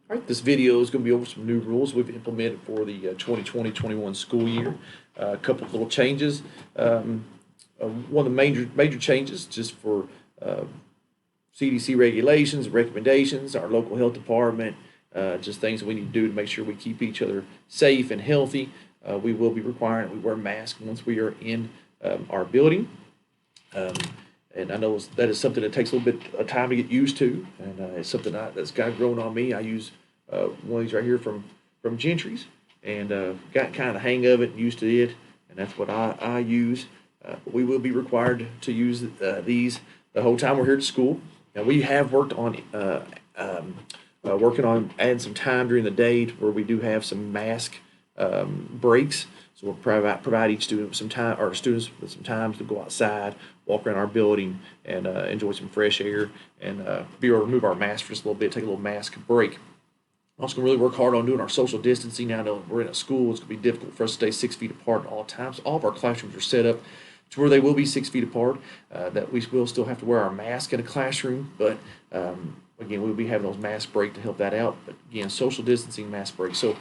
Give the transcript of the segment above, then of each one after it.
All right, this video is going to be over some new rules we've implemented for the 2020-21 school year. A couple of little changes. One of the major changes, just for CDC regulations, recommendations, our local health department, just things that we need to do to make sure we keep each other safe and healthy. We will be requiring that we wear masks once we are in our building. And I know that is something that takes a little bit of time to get used to, and it's something that's kind of grown on me. I use one of these right here from Gentry's, and got kind of the hang of it and used to it, and that's what I use. But we will be required to use these the whole time we're here at school. Now, we have worked on working on adding some time during the day to where we do have some mask breaks. So we'll provide each student some time, or students with some time to go outside, walk around our building, and enjoy some fresh air, and be able to remove our mask for just a little bit, take a little mask break. I'm also going to really work hard on doing our social distancing. Now I know we're in a school, it's going to be difficult for us to stay 6 feet apart at all times. All of our classrooms are set up to where they will be 6 feet apart, that we will still have to wear our mask in a classroom, but again, we'll be having those mask break to help that out. But again, social distancing, mask break. So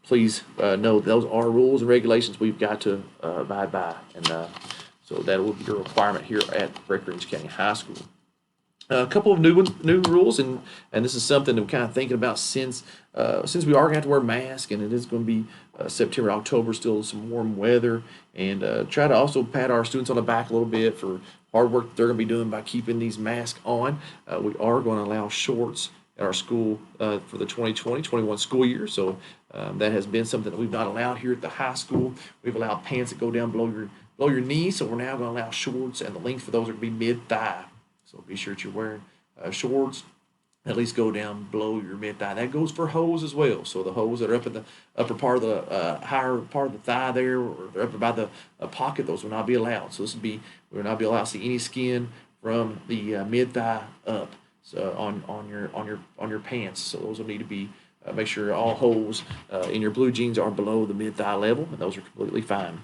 please know those are rules and regulations we've got to abide by, and so that will be a requirement here at Breckinridge County High School. A couple of new rules, and this is something that we're kind of thinking about since we are going to have to wear masks, and it is going to be September, October, still some warm weather, and try to also pat our students on the back a little bit for hard work that they're going to be doing by keeping these masks on. We are going to allow shorts at our school for the 2020-21 school year, so that has been something that we've not allowed here at the high school. We've allowed pants that go down below your knees, so we're now going to allow shorts, and the length for those are going to be mid-thigh. So be sure that you're wearing shorts, at least go down below your mid-thigh. That goes for hose as well. So the hose that are up in the upper part of the higher part of the thigh there, or they're up by the pocket, those will not be allowed. So we will not be allowed to see any skin from the mid-thigh up, so on your pants. So those will need to be make sure all holes in your blue jeans are below the mid-thigh level, and those are completely fine.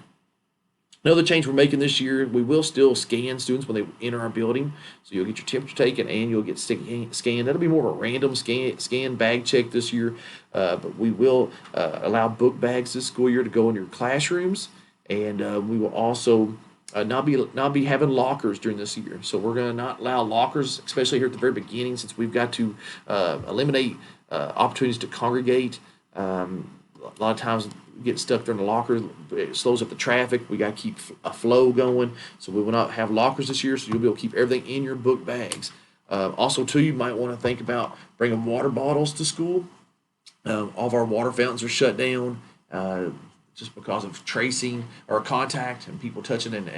Another change we're making this year, we will still scan students when they enter our building. So you'll get your temperature taken and you'll get scanned. That'll be more of a random scan bag check this year. But we will allow book bags this school year to go in your classrooms. And we will also not be having lockers during this year. So we're going to not allow lockers, especially here at the very beginning, since we've got to eliminate opportunities to congregate. A lot of times getting stuck there in the locker, it slows up the traffic. We got to keep a flow going, so we will not have lockers this year, so you'll be able to keep everything in your book bags. Also, too, you might want to think about bringing water bottles to school. All of our water fountains are shut down just because of tracing or contact and people touching and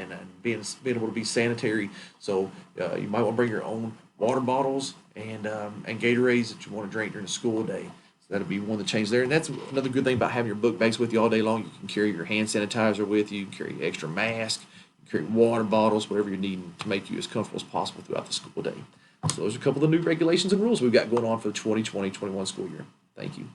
being able to be sanitary. So you might want to bring your own water bottles and Gatorades that you want to drink during the school day. That'll be one of the changes there. And that's another good thing about having your book bags with you all day long. You can carry your hand sanitizer with you, you can carry extra mask, you can carry water bottles, whatever you're needing to make you as comfortable as possible throughout the school day. So those are a couple of the new regulations and rules we've got going on for the 2020-21 school year. Thank you.